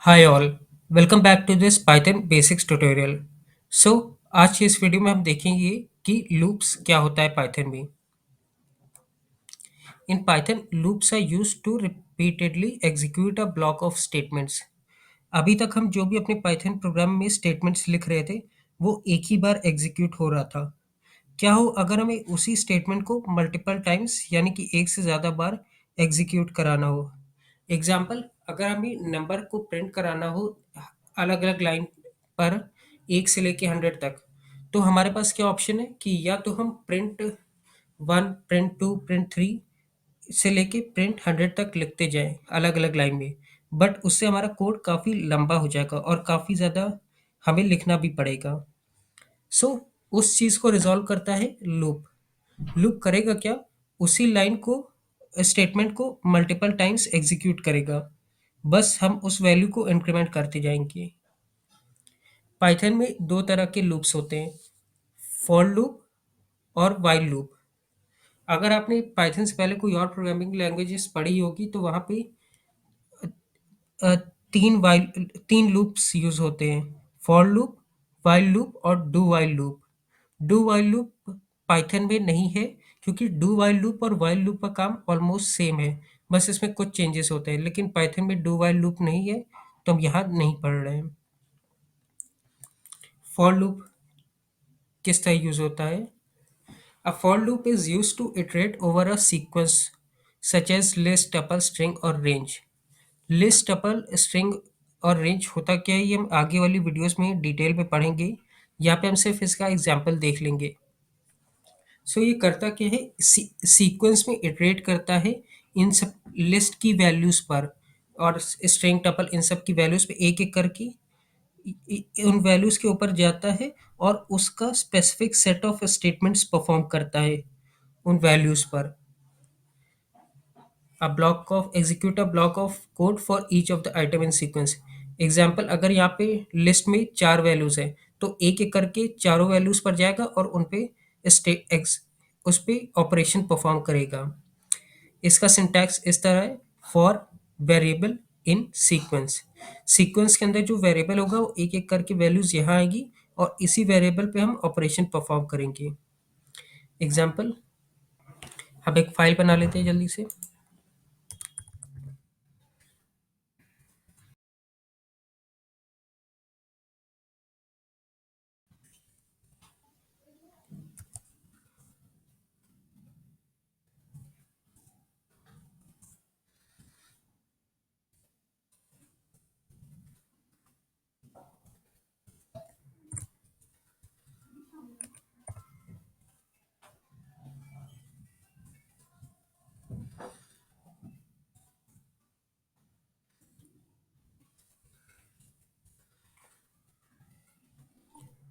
Hi all. Welcome back to this Python basics tutorial. So आज की इस video में हम देखेंगे कि लूप्स क्या होता है पाइथन में। In Python loops are used to repeatedly execute a block of statements. अभी तक हम जो भी अपने पाइथन प्रोग्राम में स्टेटमेंट्स लिख रहे थे वो एक ही बार एग्जीक्यूट हो रहा था। क्या हो अगर हमें उसी स्टेटमेंट को मल्टीपल टाइम्स यानी कि एक से ज़्यादा बार एग्जीक्यूट कराना हो। एग्जाम्पल, अगर हमें नंबर को प्रिंट कराना हो अलग अलग लाइन पर एक से लेके 100 तक, तो हमारे पास क्या ऑप्शन है कि या तो हम प्रिंट 1, प्रिंट 2, प्रिंट 3 से लेके प्रिंट 100 तक लिखते जाएं अलग अलग लाइन में। बट उससे हमारा कोड काफ़ी लंबा हो जाएगा और काफ़ी ज़्यादा हमें लिखना भी पड़ेगा। सो उस चीज़ को रिजॉल्व करता है लूप। लूप करेगा क्या, उसी लाइन को स्टेटमेंट को मल्टीपल टाइम्स एग्जीक्यूट करेगा। बस हम उस वैल्यू को इंक्रीमेंट करते जाएंगे। पाइथन में दो तरह के लूप्स होते हैं, फॉर लूप और वाइल लूप। अगर आपने पाइथन से पहले कोई और प्रोग्रामिंग लैंग्वेजेस पढ़ी होगी तो वहाँ पे अ, तीन लूप्स यूज होते हैं, फॉर लूप, वाइल लूप और do while loop. Do while loop Python में नहीं है क्योंकि डू वाइल लूप और वाइल लूप का काम ऑलमोस्ट सेम है। बस इसमें कुछ चेंजेस होते हैं, लेकिन पाइथन में डू वाइल लूप नहीं है तो हम यहाँ नहीं पढ़ रहे हैं। फॉर लूप किस तरह यूज होता है? A for loop is used to iterate over a sequence such as list, tuple, string और range। लिस्ट, टपल, स्ट्रिंग और रेंज होता क्या है ये हम आगे वाली वीडियोस में डिटेल में पढ़ेंगे। यहाँ पे हम सिर्फ इसका एग्जांपल देख लेंगे। सो ये करता क्या है, सीक्वेंस में इटरेट करता है इन सब लिस्ट की वैल्यूज पर और स्ट्रिंग, टपल इन सब की वैल्यूज पे एक एक करके उन वैल्यूज के ऊपर जाता है और उसका specific set of statements perform करता है उन वैल्यूज पर। A block of execute a block of code for each of the item in sequence। Example, अगर यहाँ पे लिस्ट में चार वैल्यूज है तो एक एक करके चारों वैल्यूज पर जाएगा और उन पे स्टेट एक्स उस पे ऑपरेशन परफॉर्म करेगा। इसका सिंटैक्स इस तरह है, for variable in sequence. Sequence के अंदर जो वेरिएबल होगा वो एक एक करके वैल्यूज यहाँ आएगी और इसी वेरिएबल पे हम ऑपरेशन परफॉर्म करेंगे। एग्जाम्पल, हम एक फाइल बना लेते हैं जल्दी से।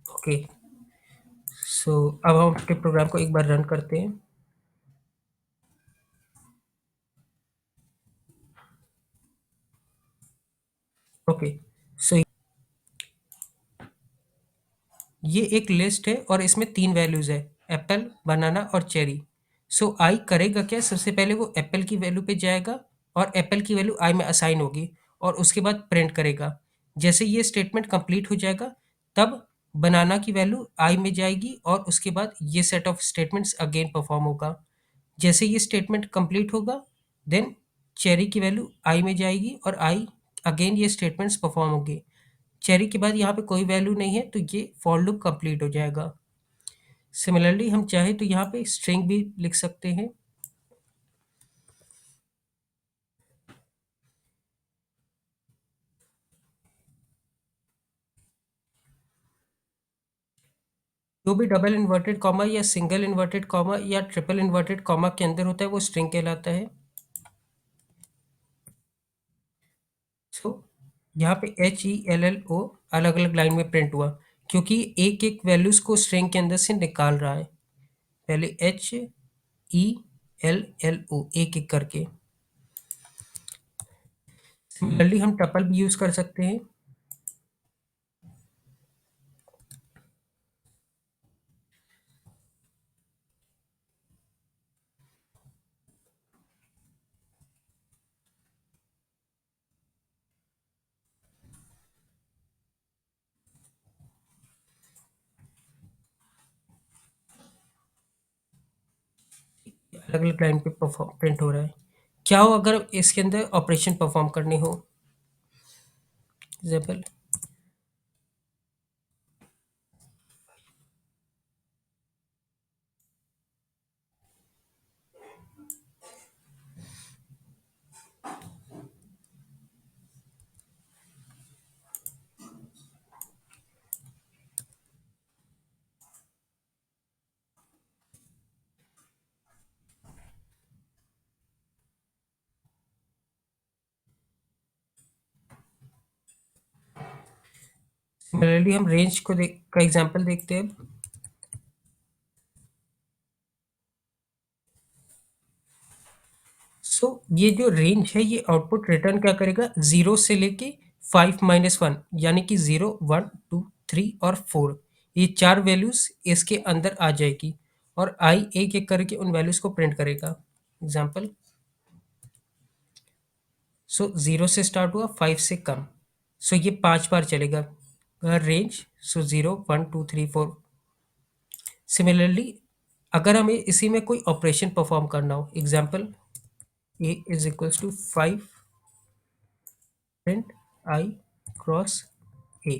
ओके, सो अब हम अपने प्रोग्राम को एक बार रन करते हैं। ओके, सो ये एक लिस्ट है और इसमें तीन वैल्यूज है, एप्पल, बनाना और चेरी। सो आई करेगा क्या, सबसे पहले वो एप्पल की वैल्यू पे जाएगा और एप्पल की वैल्यू आई में असाइन होगी और उसके बाद प्रिंट करेगा। जैसे ये स्टेटमेंट कंप्लीट हो जाएगा तब बनाना की वैल्यू आई में जाएगी और उसके बाद ये set of statements again perform होगा। जैसे ये स्टेटमेंट कंप्लीट होगा देन चेरी की वैल्यू आई में जाएगी और आई अगेन ये स्टेटमेंट्स परफॉर्म होंगे। चेरी के बाद यहाँ पे कोई वैल्यू नहीं है तो ये फॉर लूप कंप्लीट हो जाएगा। सिमिलरली हम चाहे तो यहाँ पे स्ट्रिंग भी लिख सकते हैं। जो भी डबल इन्वर्टेड कॉमा या सिंगल इन्वर्टेड कॉमा या ट्रिपल इन्वर्टेड कॉमा के अंदर होता है वो स्ट्रिंग कहलाता है। सो यहाँ पे HELLO अलग अलग लाइन में प्रिंट हुआ क्योंकि एक एक वैल्यूज को स्ट्रिंग के अंदर से निकाल रहा है। पहले HELLO एक एक करके। सिमिलरली हम टपल भी यूज कर सकते हैं। अलग-अलग लाइन पे परफॉर्म प्रिंट हो रहा है। क्या हो अगर इसके अंदर ऑपरेशन परफॉर्म करने हो? एग्ज़ाम्पल सिमिलरली हम रेंज को देख का एग्ज़ाम्पल देखते हैं अब। सो ये जो रेंज है ये आउटपुट रिटर्न क्या करेगा 0 से लेके 5 माइनस 1 यानी कि 0, 1, 2, 3 और 4 ये 4 वैल्यूज़ इसके अंदर आ जाएगी और आई एक-एक करके उन वैल्यूज़ को प्रिंट करेगा। एग्ज़ाम्पल सो 0 से स्टार्ट हुआ 5 से कम। सो ये 5 बार चलेगा। रेंज सो 0, 1, 2, 3, 4 सिमिलरली अगर हमें इसी में कोई ऑपरेशन परफॉर्म करना हो example a is equals to 5 print I cross A।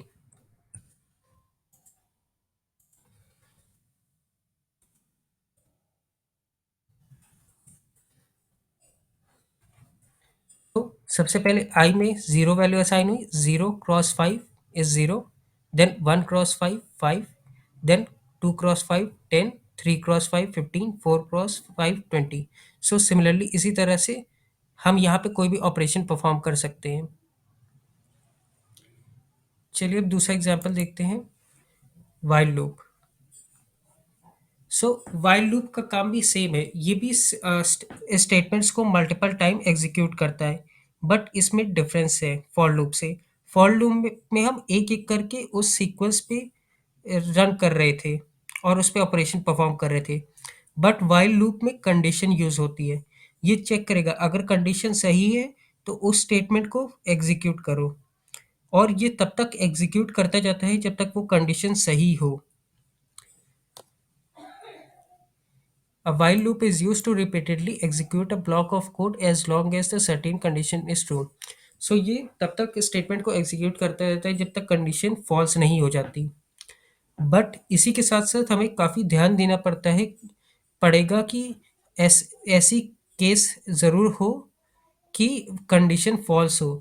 तो सबसे पहले I में 0 वैल्यू असाइन हुई 0 cross 5 is 0 then 1 cross 5 5 then 2 cross 5 10 3 cross 5 15 4 cross 5 20 so similarly इसी तरह से हम यहाँ पे कोई भी ऑपरेशन परफॉर्म कर सकते हैं। चलिए अब दूसरा एग्जांपल देखते हैं व्हाइल लूप। सो व्हाइल लूप का काम भी सेम है, ये भी स्टेटमेंट्स को मल्टीपल टाइम एग्जीक्यूट करता है बट इसमें डिफरेंस है फॉर लूप से। फॉर लूप में हम एक एक करके उस सीक्वेंस पे रन कर रहे थे और उस पे ऑपरेशन परफॉर्म कर रहे थे बट व्हाइल लूप में कंडीशन यूज होती है। ये चेक करेगा अगर कंडीशन सही है तो उस स्टेटमेंट को एग्जीक्यूट करो और ये तब तक एग्जीक्यूट करता जाता है जब तक वो कंडीशन सही हो। A while loop is used to repeatedly execute a block of code as long as the certain condition is true. So ये तब तक स्टेटमेंट को एग्जीक्यूट करता रहता है जब तक कंडीशन फॉल्स नहीं हो जाती। बट इसी के साथ साथ हमें काफ़ी ध्यान देना पड़ेगा कि ऐसी केस ज़रूर हो कि कंडीशन फॉल्स हो।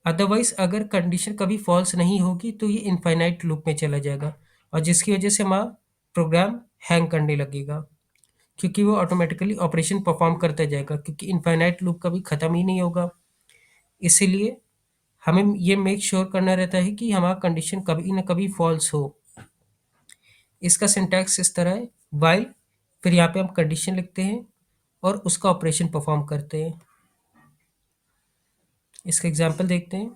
अदरवाइज अगर कंडीशन कभी फॉल्स नहीं होगी तो ये इनफाइनाइट लूप में चला जाएगा और जिसकी वजह से हमारा प्रोग्राम हैंग करने लगेगा क्योंकि वो ऑटोमेटिकली ऑपरेशन परफॉर्म करता जाएगा क्योंकि इनफाइनाइट लूप कभी ख़त्म ही नहीं होगा। इसीलिए हमें ये मेक श्योर करना रहता है कि हमारा कंडीशन कभी ना कभी फॉल्स हो। इसका सिंटैक्स इस तरह है व्हाइल फिर यहाँ पे हम कंडीशन लिखते हैं और उसका ऑपरेशन परफॉर्म करते हैं। इसका एग्जांपल देखते हैं।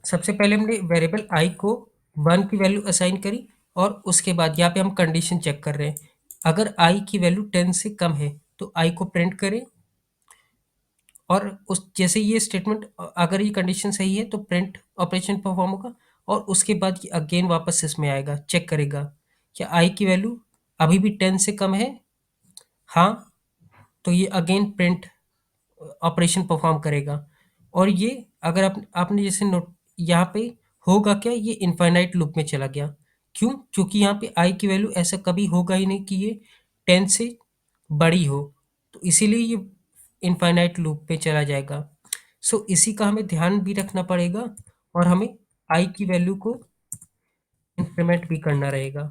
सबसे पहले हमने वेरिएबल आई को 1 की वैल्यू असाइन करी और उसके बाद यहाँ पे हम कंडीशन चेक कर रहे हैं। अगर आई की वैल्यू 10 से कम है तो आई को प्रिंट करें और उस जैसे ये स्टेटमेंट अगर ये कंडीशन सही है तो प्रिंट ऑपरेशन परफॉर्म होगा और उसके बाद ये अगेन वापस इसमें आएगा, चेक करेगा क्या आई की वैल्यू अभी भी 10 से कम है? हाँ, तो ये अगेन प्रिंट ऑपरेशन परफॉर्म करेगा और ये अगर आपने जैसे नोट यहाँ पे होगा क्या ये इनफाइनाइट लूप में चला गया। क्यों? क्योंकि यहाँ पे आई की वैल्यू ऐसा कभी होगा ही नहीं कि ये 10 से बड़ी हो, तो इसीलिए ये इनफाइनाइट लूप पे चला जाएगा। इसी का हमें ध्यान भी रखना पड़ेगा और हमें आई की वैल्यू को इंक्रीमेंट भी करना रहेगा।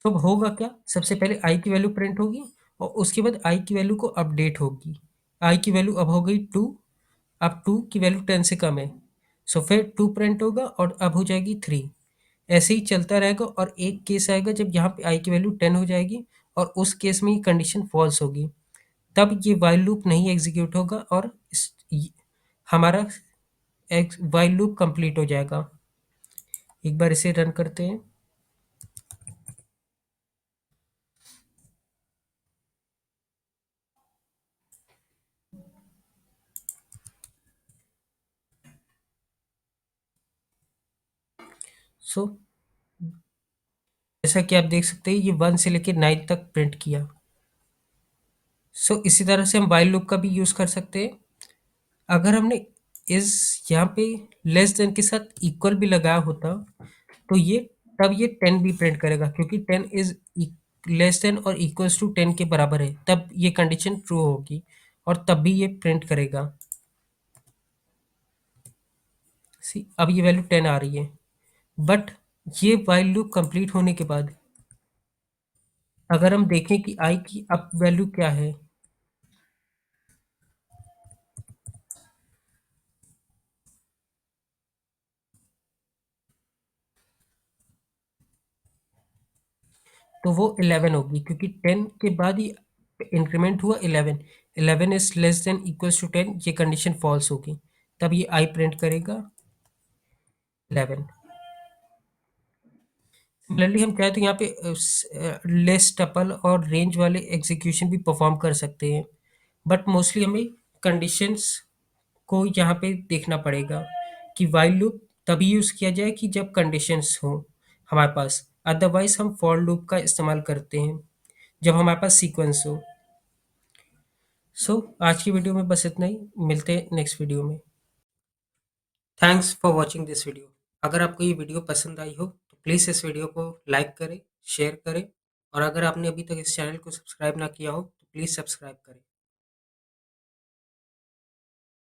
तो अब होगा क्या? सबसे पहले आई की वैल्यू प्रिंट होगी और उसके बाद आई की वैल्यू को अपडेट होगी। आई की वैल्यू अब हो गई 2 अब 2 की वैल्यू 10 से कम है, सो फिर 2 प्रिंट होगा और अब हो जाएगी 3। ऐसे ही चलता रहेगा और एक केस आएगा जब यहाँ पे i की वैल्यू 10 हो जाएगी और उस केस में ये कंडीशन फॉल्स होगी। तब ये व्हाइल लूप नहीं एग्जीक्यूट होगा और हमारा व्हाइल लूप कंप्लीट हो जाएगा। एक बार इसे रन करते हैं। सो जैसा कि आप देख सकते हैं ये 1 से लेकर 9 तक प्रिंट किया। सो इसी तरह से हम व्हाइल लूप का भी यूज कर सकते हैं। अगर हमने इस यहाँ पे लेस देन के साथ इक्वल भी लगाया होता तो ये तब ये 10 भी प्रिंट करेगा, क्योंकि 10 इज लेस देन और इक्वल्स टू 10 के बराबर है, तब ये कंडीशन ट्रू होगी और तब भी ये प्रिंट करेगा। सी अब ये वैल्यू 10 आ रही है, बट ये व्हाइल लूप कंप्लीट होने के बाद अगर हम देखें कि आई की अब वैल्यू क्या है, तो वो 11 होगी, क्योंकि 10 के बाद ही इंक्रीमेंट हुआ 11। 11 is less than equals to 10, ये कंडीशन फॉल्स होगी, तब ये आई प्रिंट करेगा 11। सिमिलरली हम चाहे तो यहाँ पे लेस टपल और रेंज वाले एग्जीक्यूशन भी परफॉर्म कर सकते हैं, बट मोस्टली हमें कंडीशंस को यहाँ पे देखना पड़ेगा कि व्हाइल लूप तभी यूज़ किया जाए कि जब कंडीशंस हो हमारे पास, अदरवाइज हम फॉर लूप का इस्तेमाल करते हैं जब हमारे पास सीक्वेंस हो। सो आज की वीडियो में बस इतना ही, मिलते हैं नेक्स्ट वीडियो में। Thanks for watching this video. अगर आपको ये वीडियो पसंद आई हो तो प्लीज़ इस वीडियो को लाइक करें, शेयर करें और अगर आपने अभी तक इस चैनल को सब्सक्राइब ना किया हो तो प्लीज़ सब्सक्राइब करें।